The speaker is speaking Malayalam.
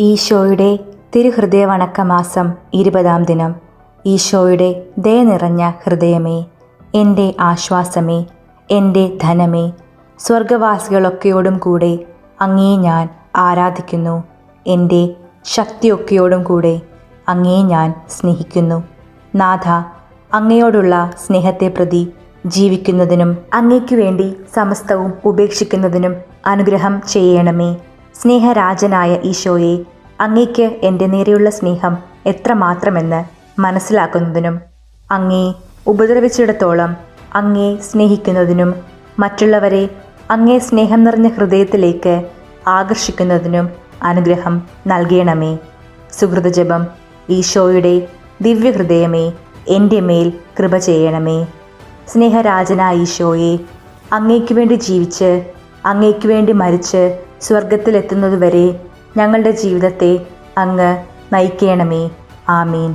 ഈശോയുടെ തിരുഹൃദയ വണക്കമാസം 20-ാം ദിനം. ഈശോയുടെ ദയ നിറഞ്ഞ ഹൃദയമേ, എൻ്റെ ആശ്വാസമേ, എൻ്റെ ധനമേ, സ്വർഗവാസികളൊക്കെയോടും കൂടെ അങ്ങേ ഞാൻ ആരാധിക്കുന്നു. എൻ്റെ ശക്തിയൊക്കെയോടും കൂടെ അങ്ങേ ഞാൻ സ്നേഹിക്കുന്നു. നാഥ, അങ്ങയോടുള്ള സ്നേഹത്തെ പ്രതി ജീവിക്കുന്നതിനും അങ്ങയ്ക്കു വേണ്ടി സമസ്തവും ഉപേക്ഷിക്കുന്നതിനും അനുഗ്രഹം ചെയ്യണമേ. സ്നേഹരാജനായ ഈശോയെ, അങ്ങയ്ക്ക് എൻ്റെ നേരെയുള്ള സ്നേഹം എത്രമാത്രമെന്ന് മനസ്സിലാക്കുന്നതിനും അങ്ങേ ഉപദ്രവിച്ചിടത്തോളം അങ്ങേ സ്നേഹിക്കുന്നതിനും മറ്റുള്ളവരെ അങ്ങേ സ്നേഹം നിറഞ്ഞ ഹൃദയത്തിലേക്ക് ആകർഷിക്കുന്നതിനും അനുഗ്രഹം നൽകണമേ. സുഹൃതജപം. ഈശോയുടെ ദിവ്യഹൃദയമേ, എൻ്റെ മേൽ കൃപ ചെയ്യണമേ. സ്നേഹരാജനായ ഈശോയെ, അങ്ങയ്ക്കു വേണ്ടി ജീവിച്ച് അങ്ങയ്ക്കു വേണ്ടി മരിച്ച് സ്വർഗത്തിലെത്തുന്നതുവരെ ഞങ്ങളുടെ ജീവിതത്തെ അങ്ങ് നയിക്കണമേ. ആമീൻ.